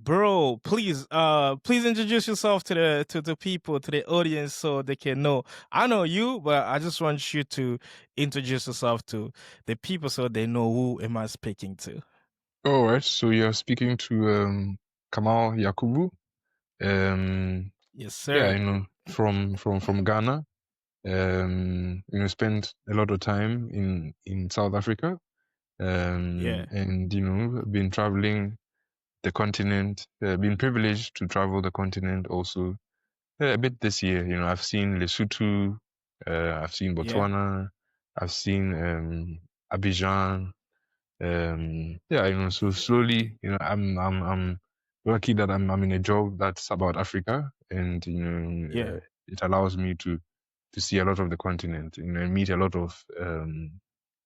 Bro, please introduce yourself to the people, to the audience, so they can know. I know you, but I just want you to introduce yourself to the people so they know who am I speaking to. All right, so you're speaking to Kamal Yakubu. Yes, Yeah, sir. from Ghana. Spent a lot of time in South Africa. Yeah, And been traveling the continent. Been privileged to travel the continent also a bit this year. I've seen Lesotho. I've seen yeah, Botswana. I've seen Abidjan. Yeah, so slowly, I'm lucky that I'm in a job that's about Africa, and yeah, it allows me to see a lot of the continent, and meet a lot of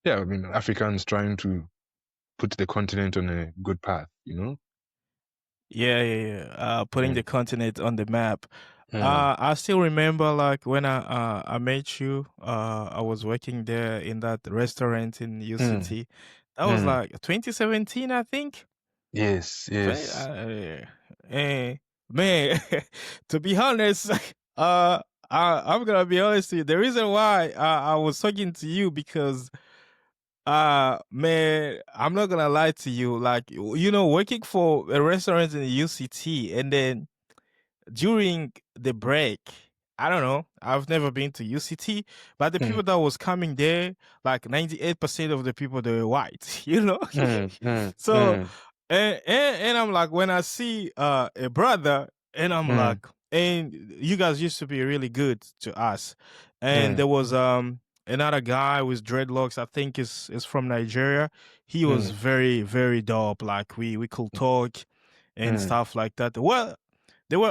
yeah, I mean, Africans trying to put the continent on a good path, yeah. Putting Mm, the continent on the map. mm, I still remember like when I met you. I was working there in that restaurant in mm, UCT. That was mm. like 2017, I think. Yes, Twenty, yes. eh, man, to be honest, uh, I'm gonna be honest with you. The reason why I was talking to you because, man, I'm not gonna lie to you. Like, working for a restaurant in the UCT, and then during the break, I don't know. I've never been to UCT, but the Mm, people that was coming there, like 98% of the people, they were white. mm, mm, So, mm, and I'm like, when I see a brother, and I'm mm, like, and you guys used to be really good to us, and mm, there was another guy with dreadlocks. I think is from Nigeria. He was mm, very dope. Like we could talk and mm, stuff like that. Well, there were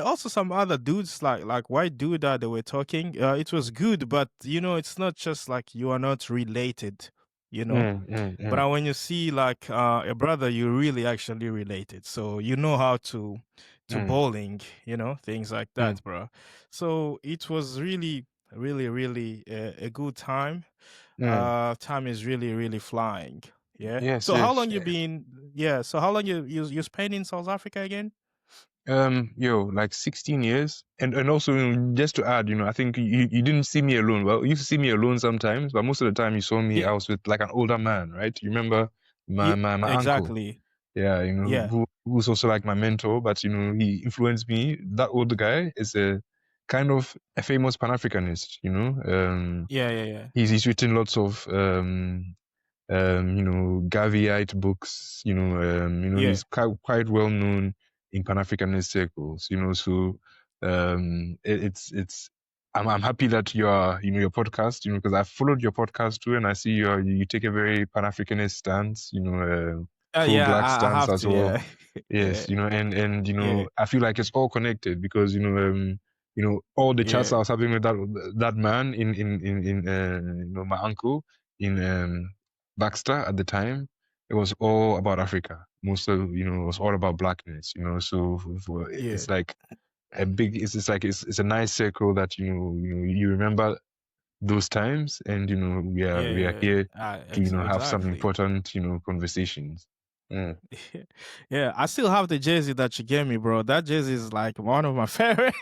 also some other dudes like white dude that they were talking. It was good, but it's not just like you are not related, you know. mm, mm, But mm, when you see like a brother, you really actually related. So you know how to mm, bowling, things like mm, that, bro. So it was really a good time. mm. Time is really flying. Yeah. Yes, So how long yes. you been? Yeah. So how long you spent in South Africa again? Like 16 years. And also, just to add, I think you didn't see me alone. Well, you used to see me alone sometimes, but most of the time you saw me, Yeah. I was with like an older man, right? You remember Yeah. my uncle? Exactly. Yeah, Yeah. who's also like my mentor, but he influenced me. That older guy is a kind of a famous Pan-Africanist, Yeah. he's written lots of Gaviite books, Yeah. he's quite well known in Pan-Africanist circles, so it's I'm happy that you are, your podcast, because I've followed your podcast too, and I see you take a very Pan-Africanist stance, Yeah. pro-black I stance have as to. well. Yeah. Yes, Yeah. and Yeah. I feel like it's all connected because all the chats I Yeah. was having with that man my uncle in Baxter at the time, it was all about Africa. Most of it was all about blackness. So Yeah. it's like a big. It's just like it's a nice circle that you remember those times, and we are Yeah. here to have some Exactly. important conversations. Mm. Yeah. I still have the jersey that you gave me, bro. That jersey is like one of my favorite.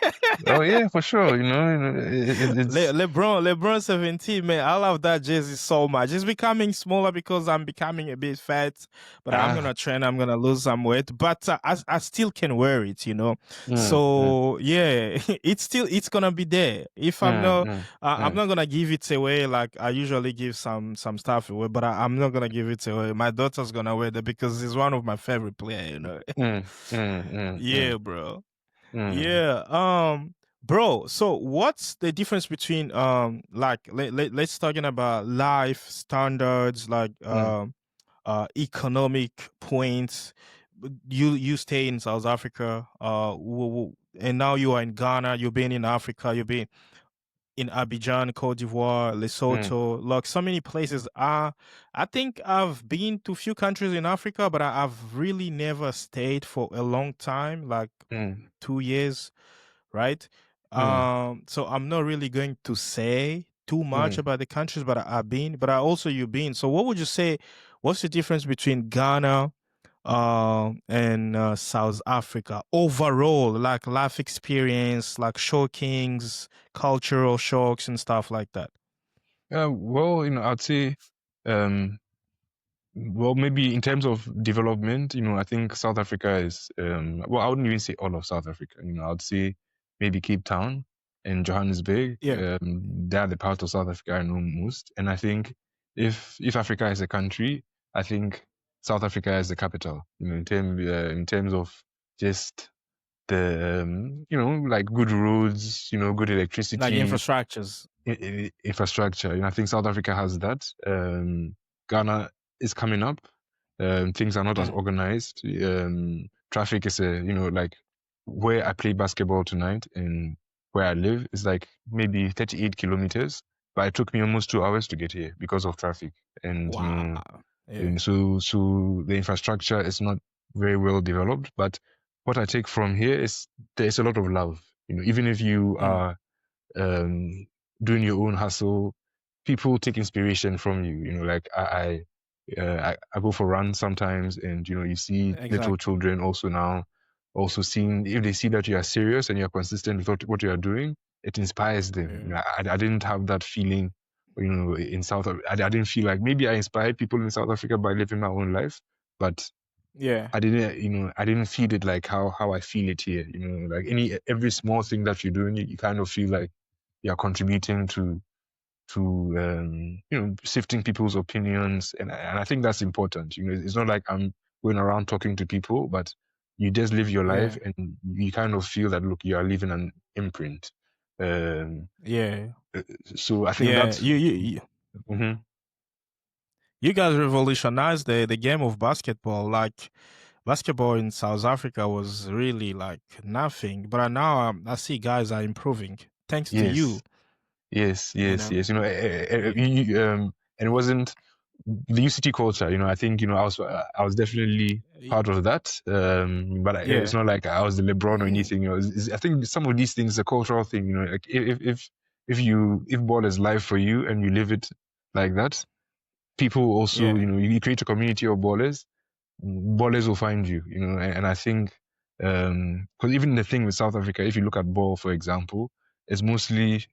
Oh yeah, for sure. It's LeBron 17, man. I love that jersey so much. It's becoming smaller because I'm becoming a bit fat, but I'm ah gonna train. I'm gonna lose some weight, but I still can wear it. mm, mm, So yeah, it's gonna be there. If mm, mm, I'm mm, not gonna give it away like I usually give some stuff away, but I'm not gonna give it away. My daughter's gonna wear that because he's one of my favorite player. mm, mm, mm, Yeah, mm, bro. mm, Yeah. Bro, so what's the difference between like let's talking about life standards like mm, economic points. You stay in South Africa and now you are in Ghana, you've been in Africa, you've been in Abidjan, Cote d'Ivoire, mm, Lesotho, like so many places. I think I've been to a few countries in Africa, but I've really never stayed for a long time, like mm, 2 years, right? mm, So I'm not really going to say too much mm. about the countries, but I've been, but I also you've been. So what would you say? What's the difference between Ghana, in South Africa overall, like life experience, like shockings, cultural shocks and stuff like that? Well, I'd say, um, well, maybe in terms of development, I think South Africa is, well, I wouldn't even say all of South Africa. I'd say maybe Cape Town and Johannesburg. Yeah, They're the part of South Africa I know most. And I think if Africa is a country, I think South Africa is the capital. In terms of just the, like good roads, good like electricity, infrastructures. infrastructure. I think South Africa has that. Ghana is coming up. Things are not as Mm. organized. Traffic is like where I play basketball tonight and where I live is like maybe 38 kilometers, but it took me almost 2 hours to get here because of traffic. And Wow. Yeah. and so the infrastructure is not very well developed. But what I take from here is there's a lot of love. Even if you Mm. are um, doing your own hustle, people take inspiration from you. Like I go for runs sometimes, and you see little Exactly. children also now, also seeing if they see that you are serious and you're consistent with what you are doing, it inspires them. Yeah. I didn't have that feeling, in I didn't feel like maybe I inspired people in South Africa by living my own life, but Yeah. I didn't feel it like how I feel it here. Like every small thing that you're doing, you kind of feel like you're contributing to sifting people's opinions, and I think that's important. It's not like I'm going around talking to people, but you just live your life, Yeah. and you kind of feel that look, you are leaving an imprint. Um, Yeah. so I think Yeah. that's. Mhm. You guys revolutionized the game of basketball. Like basketball in South Africa was really like nothing, but now I see guys are improving thanks to Yes, you. yes, You yes, know. yes. Yeah. And it wasn't the UCT culture. I think I was definitely part of that. But it's Yeah. not like I was the LeBron or Mhm. anything. I think some of these things, a cultural thing. Like if ball is life for you and you live it like that, people also, Yeah. you create a community of ballers. Ballers will find you. And I think because even the thing with South Africa, if you look at ball, for example, it's mostly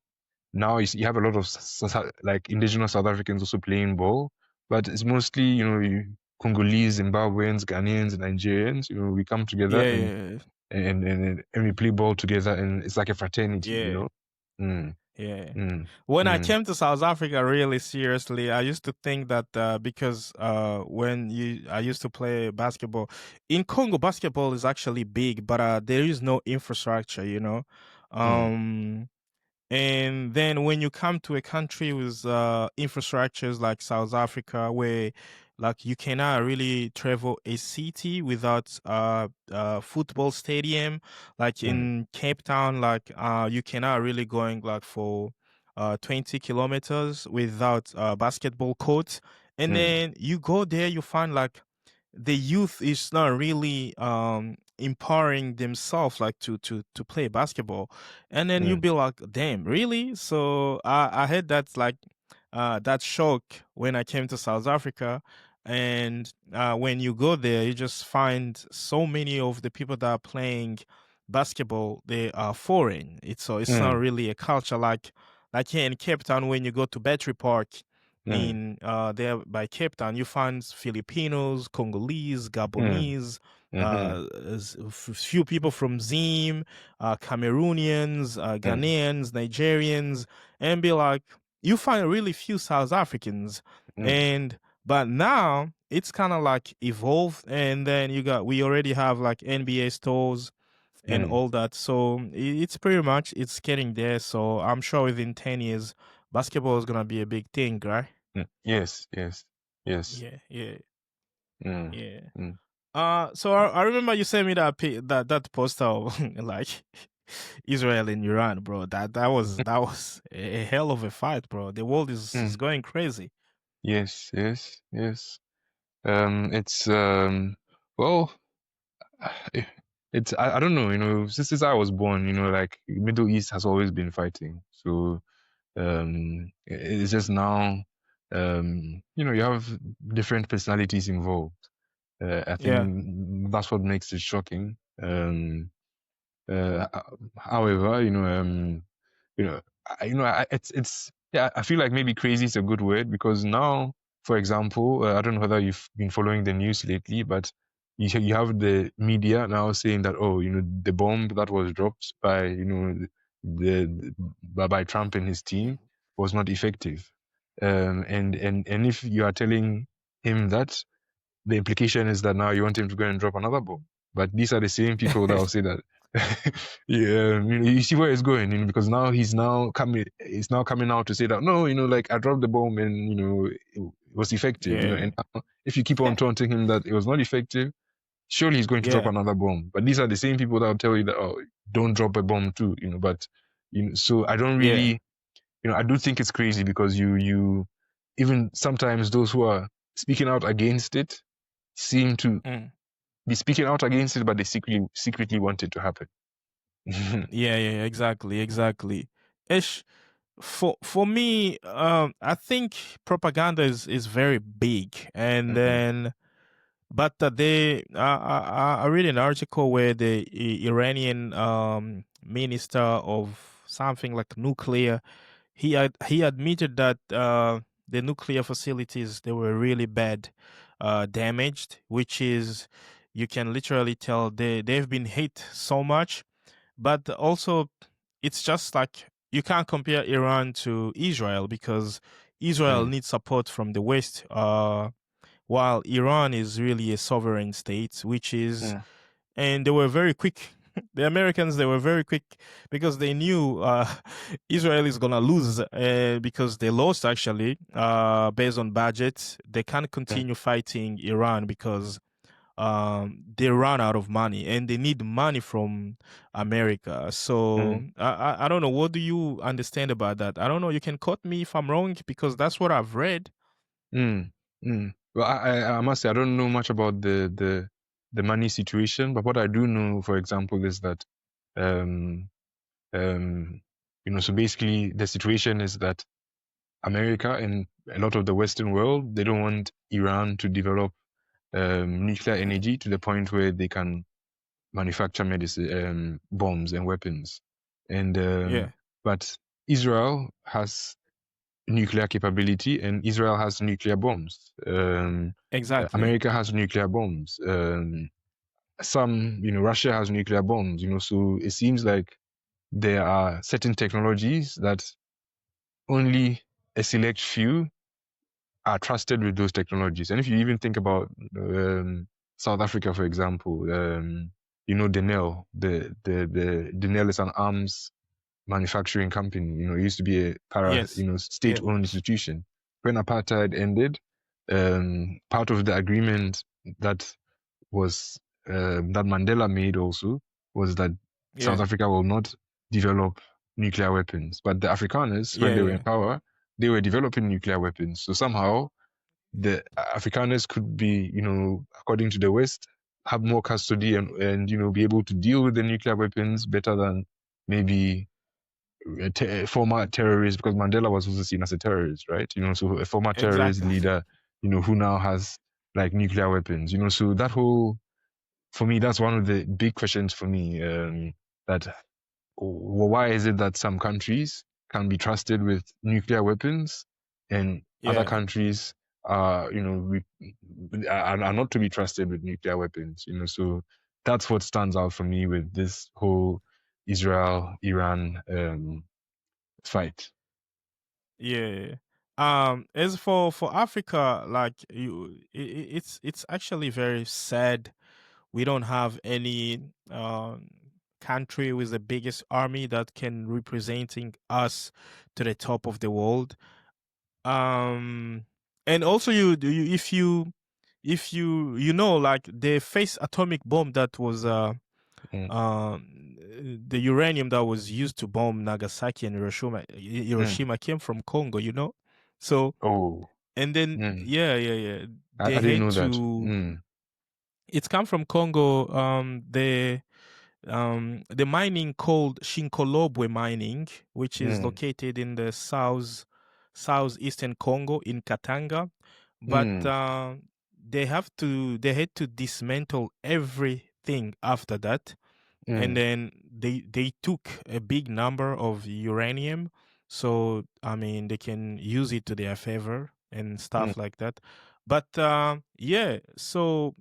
now you have a lot of like indigenous South Africans also playing ball, but it's mostly Congolese, Zimbabweans, Ghanaians, and Nigerians. We come together Yeah. and Yeah. we play ball together, and it's like a fraternity. Yeah. Mm, Yeah. mm, When I mm, came to South Africa really seriously, I used to think that because when I used to play basketball in Congo, basketball is actually big, but there is no infrastructure, you know. mm, Um, And then when you come to a country with infrastructures like South Africa, where like you cannot really travel a city without football stadium, like mm, in Cape Town, like you cannot really going like for 20 kilometers without basketball courts. And mm, then you go there, you find like the youth is not really empowering themselves like to play basketball, and then you mm, be like, damn, really? So I had that like that shock when I came to South Africa. And when you go there, you just find so many of the people that are playing basketball, they are foreign. It's not mm, really a culture like here in Cape Town. When you go to Battery Park mm, in there by Cape Town, you find Filipinos, Congolese, mm, Gabonese, mhm, few people from Zim, Cameroonians, mm, Ghanaians, Nigerians, and be like, you find really few South Africans. mm, And but now it's kind of like evolved, and then we already have like NBA stores and mm, all that. So it's pretty much it's getting there. So I'm sure within 10 years, basketball is gonna be a big thing, right? mm. Yes, yes, yes. Yeah, yeah, Mm, yeah. mm, So I remember you sent me that poster of, like Israel and Iran, bro. That was a hell of a fight, bro. The world is mm. going crazy. Yes, yes, yes. It's well, eh, I don't know, since I was born, like Middle East has always been fighting. So it's just now, you have different personalities involved. I Yeah. think that's what makes it shocking. Uh, however, it's yeah. I feel like maybe crazy is a good word because now, for example, I don't know whether you've been following the news lately, but you have the media now saying that the bomb that was dropped by by Trump and his team was not effective, and if you are telling him that, the implication is that now you want him to go and drop another bomb. But these are the same people that will say that. Yeah, you see where it's going, because now he's now coming out to say that no, like I dropped the bomb and it was effective, Yeah. and now, if you keep on taunting him that it was not effective, surely he's going to drop Yeah. another bomb. But these are the same people that will tell you that, oh, don't drop a bomb too, but so I don't Yeah. really, I do think it's crazy because you even sometimes those who are speaking out against it seem to Mm. be speaking out against it, but they secretly want it to happen. Yeah, yeah, yeah, exactly, exactly. Ish, for me, I think propaganda is very big, and Mm, then but they I read an article where the Iranian minister of something like nuclear, he admitted that the nuclear facilities, they were really bad, damaged, which is, you can literally tell they've been hit so much. But also, it's just like you can't compare Iran to Israel because Israel mm, needs support from the West, while Iran is really a sovereign state, which is, mm, and they were very quick. The Americans, they were very quick because they knew Israel is gonna lose, because they lost actually, based on budget. They can't mm, continue fighting Iran because they run out of money and they need money from America. So mm, I don't know. What do you understand about that? I don't know. You can cut me if I'm wrong because that's what I've read. mm, mm. Well, I must say I don't know much about the money situation, but what I do know, for example, is that um so basically the situation is that America and a lot of the Western world, they don't want Iran to develop nuclear energy to the point where they can manufacture medicine, bombs and weapons. And Yeah, but Israel has nuclear capability, and Israel has nuclear bombs. exactly. America has nuclear bombs. Some, Russia has nuclear bombs. So it seems like there are certain technologies that only a select few are trusted with those technologies. And if you even think about South Africa, for example, Denel, Denel is an arms manufacturing company. It used to be a Yes. Yeah. state-owned institution. When apartheid ended, part of the agreement that was that Mandela made also was that South Yeah. Africa will not develop nuclear weapons. But the Afrikaners, when Yeah. they were in Yeah. power, they were developing nuclear weapons. So somehow the Afrikaners could be, according to the West, have more custody and be able to deal with the nuclear weapons better than maybe a former terrorist, because Mandela was also seen as a terrorist, right? So a former terrorist Exactly. leader, who now has like nuclear weapons, so that whole, for me, that's one of the big questions for me. That why is it that some countries can be trusted with nuclear weapons and other Yeah. countries are not to be trusted with nuclear weapons? So that's what stands out for me with this whole Israel Iran fight. Yeah. As for Africa, like it's actually very sad. We don't have any country with the biggest army that can representing us to the top of the world. Um, and also if you like the face atomic bomb that was Mm, the uranium that was used to bomb Nagasaki and mm. Hiroshima came from Congo, you know? So, Oh, and then, mm. yeah, yeah, yeah. I They didn't had know that. to, Mm, it's come from Congo. The mining called Shinkolobwe mining, which is mm, located in the southeastern Congo in Katanga. But mm, they had to dismantle everything after that, and Mm, then they took a big number of uranium, so I mean they can use it to their favor and mm, stuff like that. But yeah, so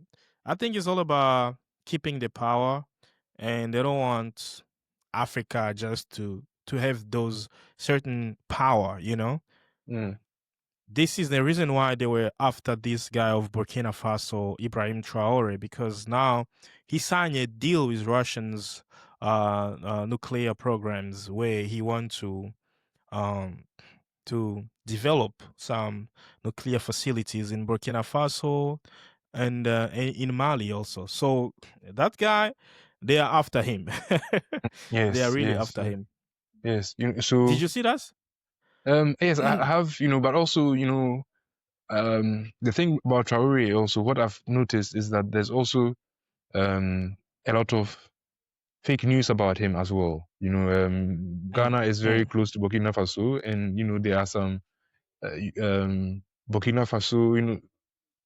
I think it's all about keeping the power, and they don't want Africa just to have those certain power, you know. mm, This is the reason why they were after this guy of Burkina Faso, Ibrahim Traore, because now he signed a deal with Russians' nuclear programs where he wants um, to develop some nuclear facilities in Burkina Faso and in Mali also. So that guy, they are after him. They are yes, really yes, after him. yes. Did you see that? Yes, I have, but also, the thing about Traore also, what I've noticed is that there's also a lot of fake news about him as well. Mm, Ghana is very mm, close to Burkina Faso, and there are some Burkina Faso,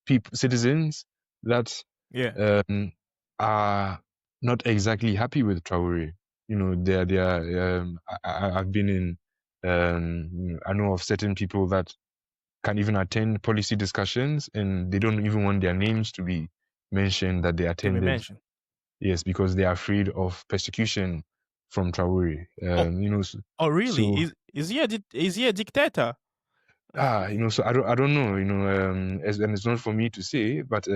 people, citizens that yeah, um, are not exactly happy with Traore. They are. I've been in. I know of certain people that can even attend policy discussions, and they don't even want their names to be mentioned that they to be attended. mentioned. Yes, because they are afraid of persecution from Traore. Oh, oh, really? So Is he a dictator? so I don't know, and it's not for me to say, but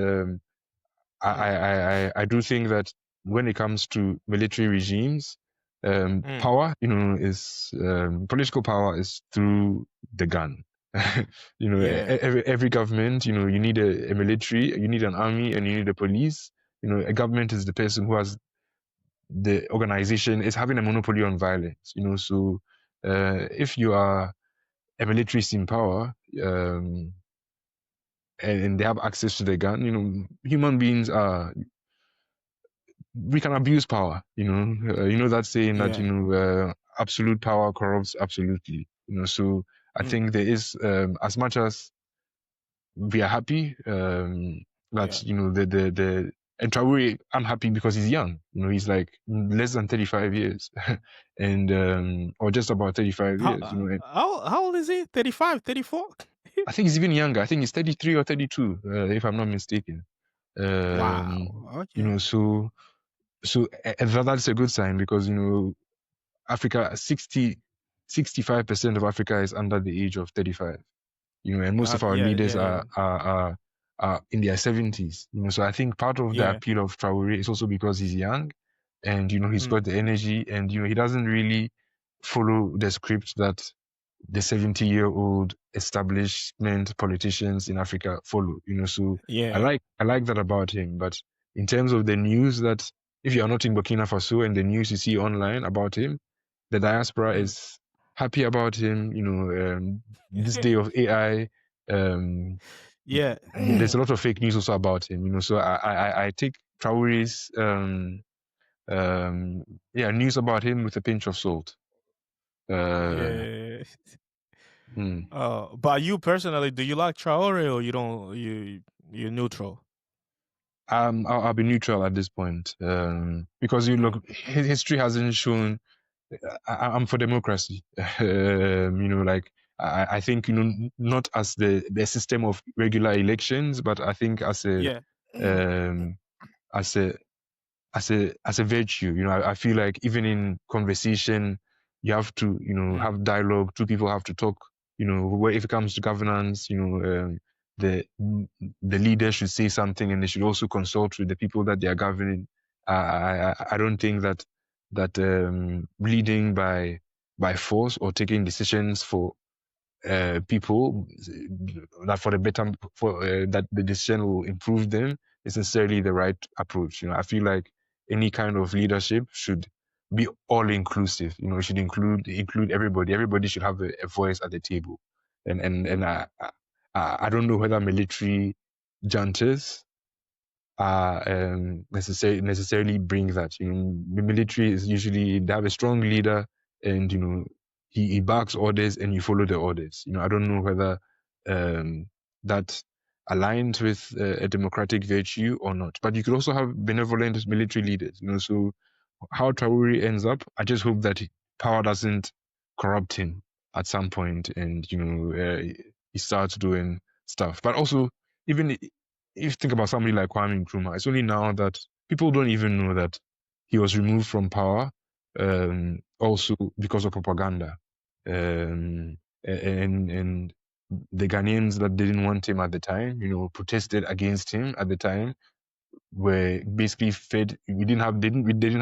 I, Mm, I, I do think that when it comes to military regimes, mm, power, is political power is through the gun. yeah, Every government, you need a military, you need an army, and you need a police. A government is the person who has the organization is having a monopoly on violence. So if you are a military in power, and they have access to the gun, human beings are we can abuse power. That saying that yeah, absolute power corrupts absolutely. So I mm, think there is as much as we are happy yeah. that the and Traore, I'm happy because he's young. He's like less than 35 years, and or just about 35 How years. And how old is he? 35, 34? I think he's even younger. I think he's 33 or 32, if I'm not mistaken. Wow. Okay. That's a good sign because Africa 65% of Africa is under the age of 35. And most of our Yeah, leaders yeah, are yeah, are are, are in their 70s. So I think part of the yeah. appeal of Traore is also because he's young, and he's Mm, got the energy, and he doesn't really follow the script that the 70-year-old establishment politicians in Africa follow. So yeah. I like that about him. But in terms of the news, that if you are not in Burkina Faso and the news you see online about him, the diaspora Mm. is happy about him. This day of AI, um, Yeah. there's a lot of fake news also about him. So I take Traore's news about him with a pinch of salt. Uh, Yeah. hmm. But you personally, do you like Traore or you don't? You're neutral. I'll be neutral at this point, because you Mm. look, history hasn't shown. I'm for democracy. Like I think not as the system of regular elections, but I think Yeah. um, as a as a virtue. I feel like even in conversation, you have to Mm. have dialogue. Two people have to talk. If it comes to governance, the the leader should say something, and they should also consult with the people that they are governing. I don't think that leading by force or taking decisions for people that for the better for that the decision will improve them is necessarily the right approach. I feel like any kind of leadership should be all inclusive. It should include everybody. Everybody should have a voice at the table. And I don't know whether military juntas necessarily bring that. The military is usually they have a strong leader, and he backs orders, and you follow the orders. I don't know whether that aligned with a democratic virtue or not. But you could also have benevolent military leaders. So how Traore ends up, I just hope that power doesn't corrupt him at some point, and he starts doing stuff. But also, even if you think about somebody like Kwame Nkrumah, it's only now that people don't even know that he was removed from power, also because of propaganda, and the Ghanaians that didn't want him at the time, protested against him at the time, were basically fed. We didn't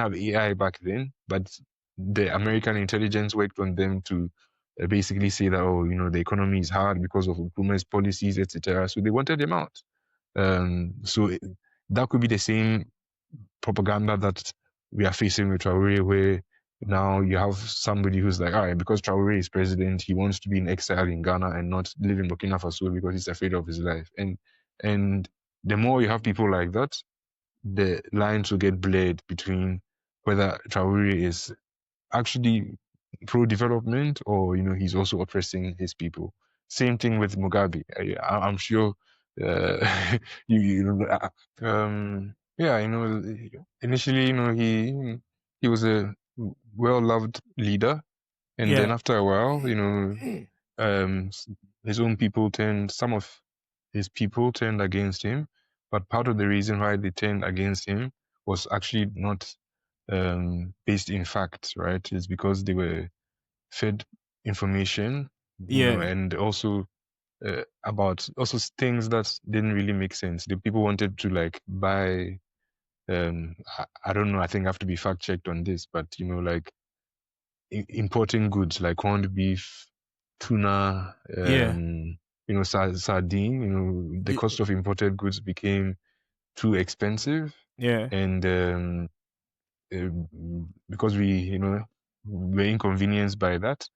have AI back then, but the American intelligence worked on them to basically say that, oh, the economy is hard because of Nkrumah's policies, etc. So they wanted him out. So that could be the same propaganda that we are facing with Traore, where now you have somebody who's like, all right, because Traore is president, he wants to be in exile in Ghana and not live in Burkina Faso because he's afraid of his life. And the more you have people like that, the lines will get blurred between whether Traore is actually pro-development or he's also oppressing his people. Same thing with Mugabe. I'm sure yeah, initially he was a well-loved leader, and then Yeah. after a while, um, his own people turned, some of his people turned against him. But part of the reason why they turned against him was actually not based in facts, right? It's because they were fed information, Yeah. and also about also things that didn't really make sense. The people wanted to like buy. I don't know. I think I have to be fact checked on this, but like importing goods like corned beef, tuna, Yeah. sardine. The y- cost of imported goods became too expensive, Yeah. and uh, because were inconvenienced by that.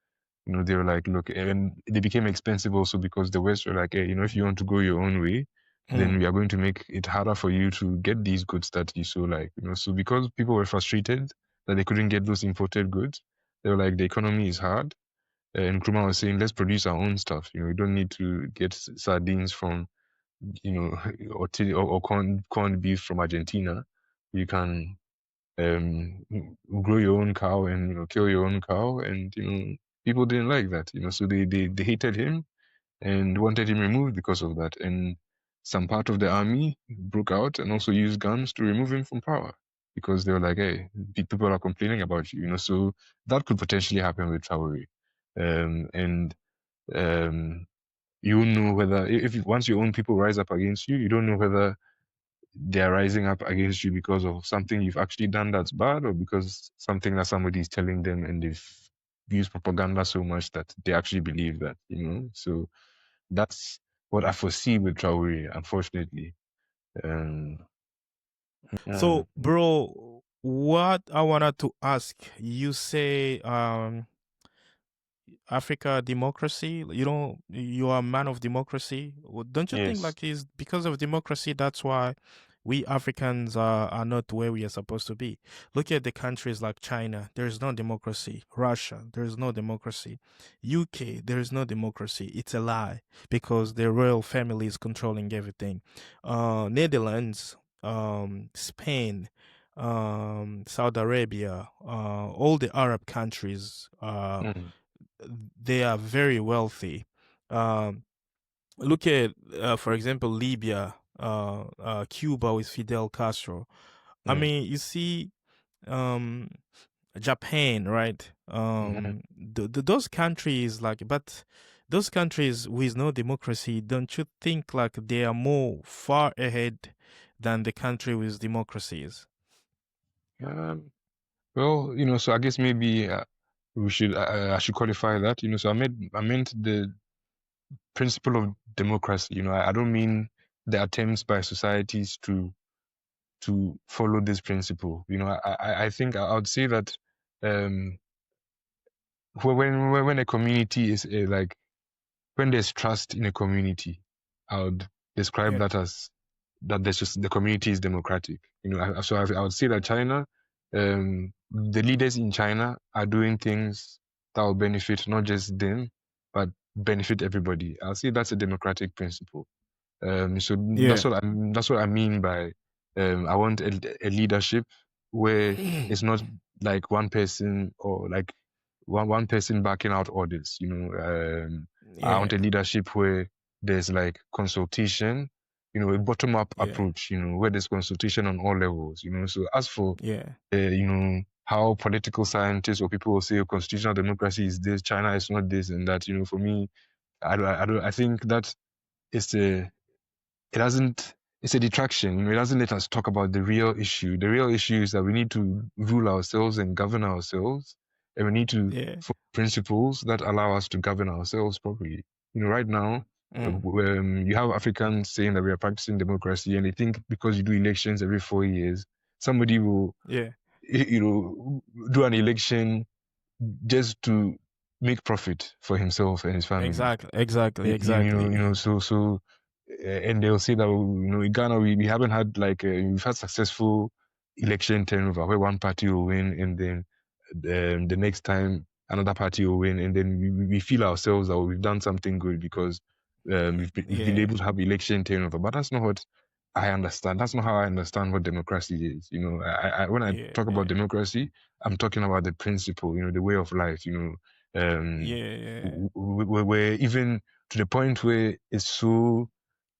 They were like, look, and they became expensive also because the West were like, hey, if you want to go your own way, then Mm. we are going to make it harder for you to get these goods that you so like. So because people were frustrated that they couldn't get those imported goods, they were like, the economy is hard. And Nkrumah was saying, let's produce our own stuff. We don't need to get sardines from, or corned beef from Argentina. You can um, grow your own cow and kill your own cow, and people didn't like that. So they hated him and wanted him removed because of that. And some part of the army broke out and also used guns to remove him from power because they were like, hey, people are complaining about you. So that could potentially happen with Traore. And um, you won't know whether if once your own people rise up against you, you don't know whether they're rising up against you because of something you've actually done that's bad, or because something that somebody is telling them and they've used propaganda so much that they actually believe that. So that's what I foresee with Traore, unfortunately. Um, uh, So, bro, what I wanted to ask, you say Africa democracy, you are a man of democracy. Well, don't you think yes. like it's because of democracy that's why we Africans are not where we are supposed to be? Look at the countries like China, there is no democracy. Russia, there is no democracy. UK, there is no democracy. It's a lie because the royal family is controlling everything. Netherlands, Spain, Saudi Arabia, all the Arab countries, Mm, they are very wealthy. Um, Look at, for example, Libya, Cuba with Fidel Castro. I mm, mean, you see, um, Japan, right? mhm. Those countries, like, but those countries with no democracy, don't you think like they are more far ahead than the country with democracies? Um, well, so I guess maybe I should qualify that. So I meant the principle of democracy. I don't mean the attempts by societies to follow this principle. I think I would say that um, when a community is like when there's trust in a community, I would describe Yeah. that as that there's just the community is democratic. So I would say that China, the leaders in China are doing things that will benefit not just them, but benefit everybody. I'll say that's a democratic principle. So Yeah. that's what I mean by I want a leadership where it's not like one person or like one person backing out orders. I want Yeah. a leadership where there's like consultation, a bottom up Yeah. approach, where there's consultation on all levels. So as for Yeah. how political scientists or people will say oh, constitutional democracy is this, China is not this and that. For me, I think that it's a it doesn't it's a detraction. It doesn't let us talk about the real issue. The real issue is that we need to rule ourselves and govern ourselves, and we need to Yeah. follow principles that allow us to govern ourselves properly. Right now, Mm. you have Africans saying that we are practicing democracy, and they think because you do elections every 4 years, somebody will, Yeah. do an election just to make profit for himself and his family. Exactly. Exactly. You Exactly. know, and they'll say that in Ghana we haven't had like we've had successful election turnover where one party will win and then the next time another party will win and then we feel ourselves that we've done something good because we've been Yeah. able to have election turnover. But that's not what I understand. That's not how I understand what democracy is. When I Yeah. talk about Yeah. democracy, I'm talking about the principle. The way of life. Um, Yeah. Yeah. where even to the point where it's so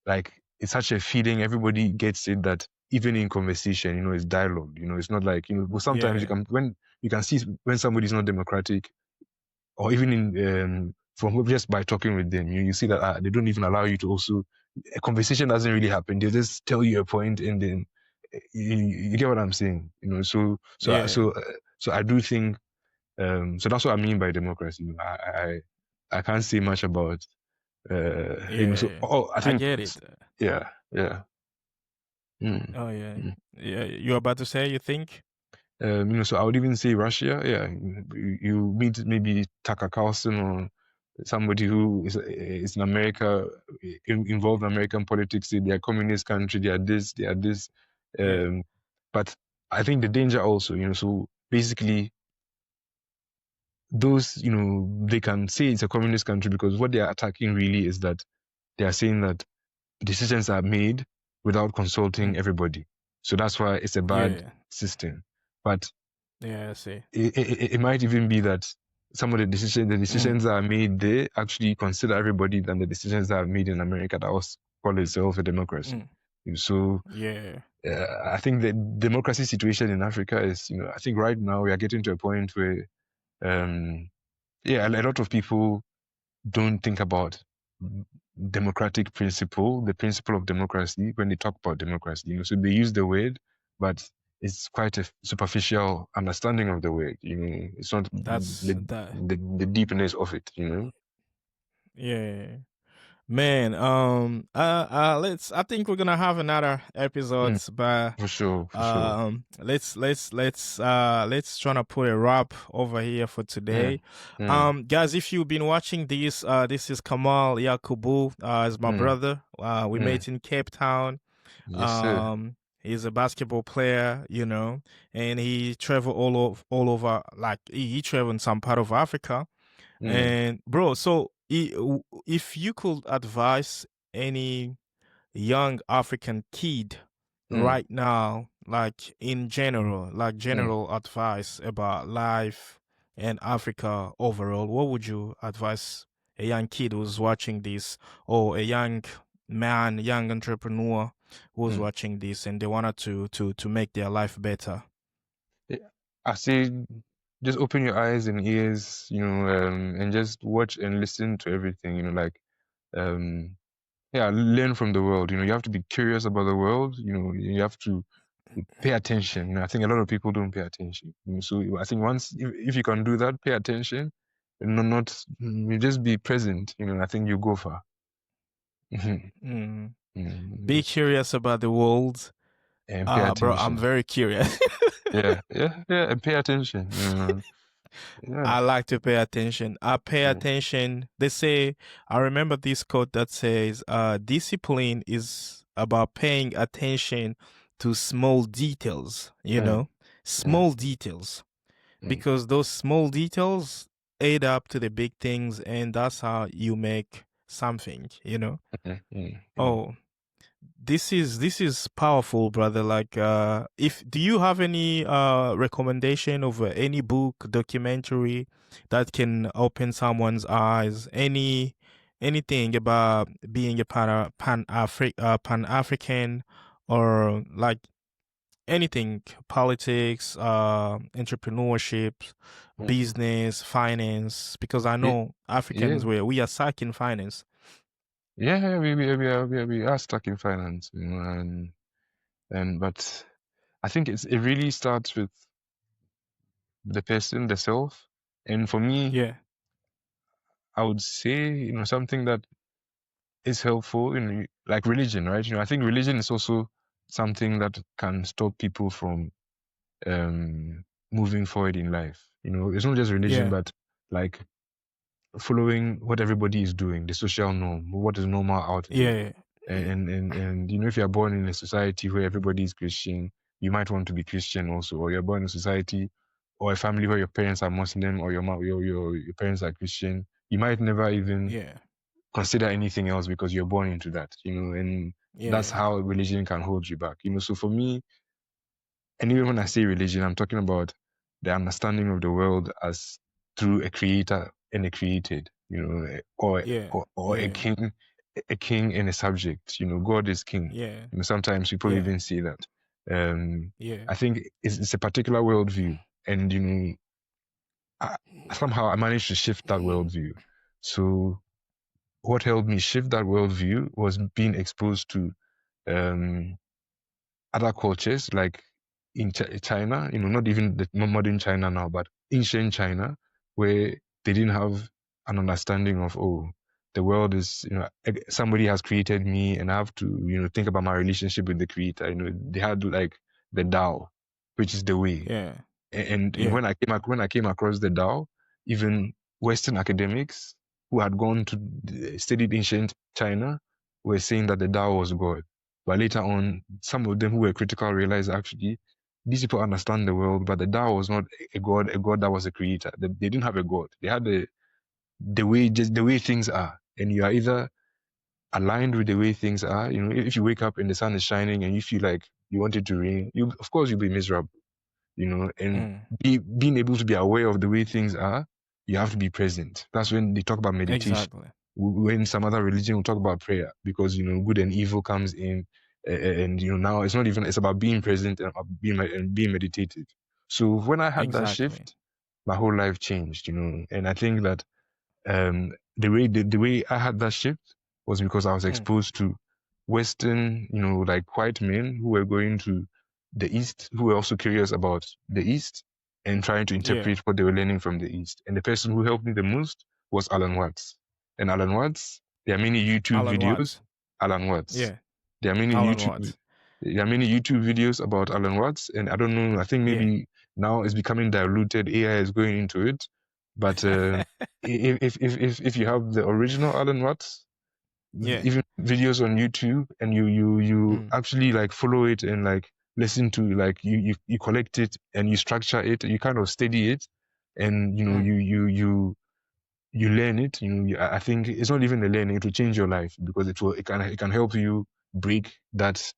like it's such a feeling everybody gets it that even in conversation it's dialogue. It's not like but sometimes Yeah. you can see when somebody's not democratic or even in from just by talking with them you see that they don't even allow you to also a conversation doesn't really happen. They just tell you a point and then you get what I'm saying. Yeah. So I do think so that's what I mean by democracy. I can't say much about so Yeah. oh I I think get it. yeah, yeah. Mm, Oh yeah. mm. Yeah. You're about to say you think? So I would even say Russia. Yeah, you meet maybe Tucker Carlson or somebody who is in America, involved in American politics. They are communist country. They are this. They are this. Yeah. Um, but I think the danger also, so basically those, they can say it's a communist country because what they are attacking really is that they are saying that decisions are made without consulting Mm. everybody. So that's why it's a bad Yeah. system. But Yeah. I see. it might even be that some of the Mm. decisions that are made there actually consider everybody than the decisions that are made in America that was call itself a democracy. Mm. So Yeah. I think the democracy situation in Africa is, I think right now we are getting to a point where, a lot of people don't think about democratic principle, the principle of democracy when they talk about democracy. So they use the word, but it's quite a superficial understanding of the word. It's not That's that. the deepness of it. Yeah. Man, I think we're gonna have another Mm, episodes, but for sure, for sure. let's try to put a wrap over here for Mm, today. mm, Guys, if you've been watching this is Kamal Yakubu, is my mm, brother. We mm. met in Cape Town. Yes, sir. He's a basketball player, and he traveled all over, like he traveled in some part of Africa. Mm, And bro, so if you could advise any young African kid mm, right now, like in general, like mm. general advice about life and Africa overall, what would you advise a young kid who's watching this, or a young man, young entrepreneur who's Mm. watching this and they wanted to make their life better? Yeah. I say just open your eyes and ears, and just watch and listen to everything, like um yeah, learn from the world. You have to be curious about the world. You have to pay attention. I think a lot of people don't pay attention. So I think once if you can do that, pay attention, and not you just be present. I think you go far. Mm. Be Just curious about the world. and pay Bro, I'm attention. very curious. Yeah, yeah, yeah, and pay attention. Yeah. I like to pay attention. I pay Mm, attention. They say, I remember this quote that says, discipline is about paying attention to small details, mm, mm, small details, mm, because those small details add up to the big things, and that's how you make something. mm, mm, mm. Oh, this is powerful, brother. Like, if do you have any recommendation of any book, documentary that can open someone's eyes? Anything about being a pan African, or like anything, politics, entrepreneurship, Mm. business, finance? Because I Yeah, know Africans, yeah, we are stuck in finance. yeah. We are stuck in finance, and but I think it really starts with the person, the self. And for me, Yeah, I would say, something that is helpful in like religion, right? I think religion is also something that can stop people from moving forward in life. It's not just religion, yeah, but like following what everybody is doing, the social norm, what is normal out there. yeah, And if you're born in a society where everybody is Christian, you might want to be Christian also, or you're born in a society or a family where your parents are Muslim, or your parents are Christian, you might never even yeah, consider anything else because you're born into that, and that's yeah, how religion can hold you back. So for me, and even when I say religion, I'm talking about the understanding of the world as through a creator and a created, yeah, or yeah, a king and a subject. God is king. yeah, Sometimes people yeah, even say that. Um, yeah, I think it's a particular worldview, and I, somehow I managed to shift that worldview. So what helped me shift that worldview was being exposed to um, other cultures, like in China, not even the modern China now, but ancient China, where they didn't have an understanding of, oh, the world is, somebody has created me and I have to, think about my relationship with the creator. They had like the Tao, which is the way. yeah, And yeah, when I came across the Tao, even Western academics who had gone to studied ancient China were saying that the Tao was God. But later on, some of them who were critical realized actually these people understand the world, but the Tao was not a god that was a creator. They didn't have a god. They had just the way things are, and you are either aligned with the way things are. If you wake up and the sun is shining and you feel like you want it to rain, you of course you'll be miserable. And mm, being able to be aware of the way things are, you have to be present. That's when they talk about meditation. exactly, When some other religion will talk about prayer, because good and evil comes in, and now it's not even, it's about being present and being meditative. So when I had that exactly, shift, my whole life changed. And I think that the way I had that shift was because I was mm, exposed to Western, like white men who were going to the East, who were also curious about the East and trying to yeah, interpret what they were learning from the East. And the person who helped me the most was Alan Watts. And Alan Watts, there are many YouTube Alan videos. Watts, Alan Watts. yeah, There are many Alan YouTube Watts, there are many YouTube videos about Alan Watts, and I don't know. I think yeah, maybe now it's becoming diluted. AI is going into it, but if you have the original Alan Watts, yeah, even videos on YouTube, and you mm, actually like follow it and like listen to, like you collect it and you structure it, you kind of study it, and mm, you learn it. I think it's not even a learning; it will change your life because it can help you break that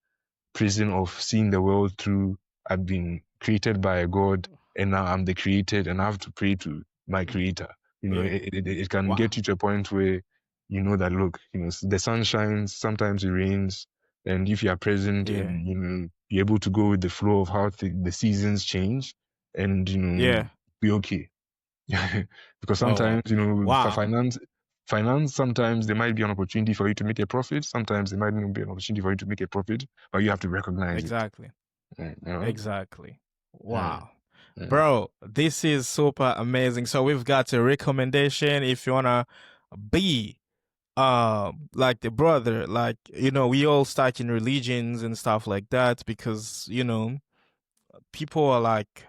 prison of seeing the world through, I've been created by a God and now I'm the created and I have to pray to my creator. yeah, It can wow, get you to a point where you know that, look, the sun shines, sometimes it rains, and if you are present yeah, and you're able to go with the flow of how the seasons change, and yeah, be okay. Because oh, sometimes, for wow, finance, sometimes there might be an opportunity for you to make a profit. Sometimes there might not be an opportunity for you to make a profit, but you have to recognize it. exactly, Mm, you know? exactly, Mm, wow. mm, Bro, this is super amazing. So we've got a recommendation if you wanna be like the brother, like we all start in religions and stuff like that because people are like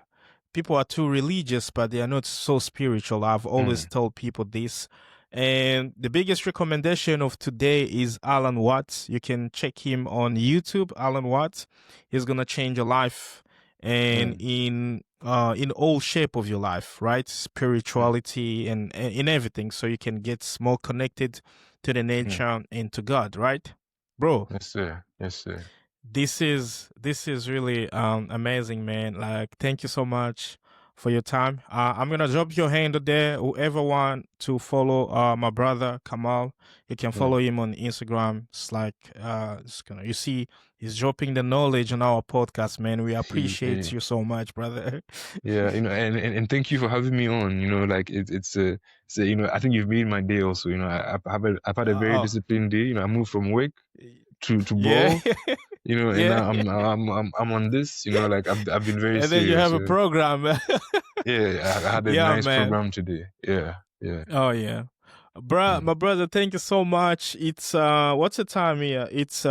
people are too religious, but they are not so spiritual. I've always mm, told people this. And the biggest recommendation of today is Alan Watts. You can check him on YouTube, Alan Watts. He's gonna change your life and mm, in all shape of your life, right? mm, Spirituality and in everything, so you can get more connected to the mm. nature and to God, right? Bro, Yes, sir. Yes, sir. this is really amazing, man. Like, thank you so much for your time. I'm gonna drop your handle there. Whoever want to follow my brother Kamal, you can Mm. follow him on Instagram. It's like you see he's dropping the knowledge on our podcast, man. We appreciate Yeah. you so much, brother. Yeah, and thank you for having me on. Like it's I think you've made my day also. I've had a very Oh, disciplined day. I moved from work to yeah, ball. And yeah. now I'm on this. Like I've been very And then you serious. have a program. Yeah, I had a Yeah, nice man. program today. Yeah, yeah. Oh yeah. Bruh, Mm, my brother, thank you so much. It's what's the time here? It's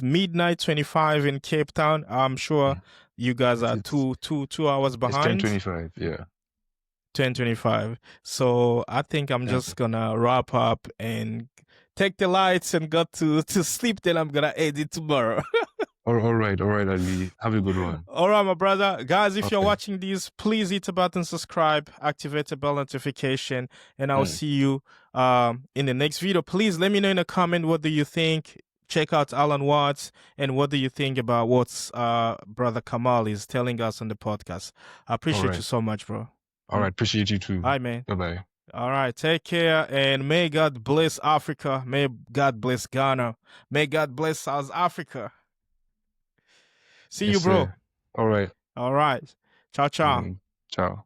midnight 25 in Cape Town. I'm sure mm. you guys It's are it's two hours it's behind. 10:25. Yeah. 10:25. So I think I'm Thank you. just gonna wrap up and take the lights and go to sleep. Then I'm gonna edit tomorrow. All right, Ali. Have a good one. All right, my brother. Guys, if you're Okay. watching this, please hit the button, subscribe, activate the bell notification, and I'll Mm, see you in the next video. Please let me know in a comment what do you think. Check out Alan Watts and what do you think about what brother Kamal is telling us on the podcast. I all appreciate you right. so much, bro. All right. Appreciate you too. All right, man. Bye bye. All right, take care and may God bless Africa. May God bless Ghana. May God bless South Africa. See Yes, you, bro. sir. All right. All right. Ciao, ciao. Ciao.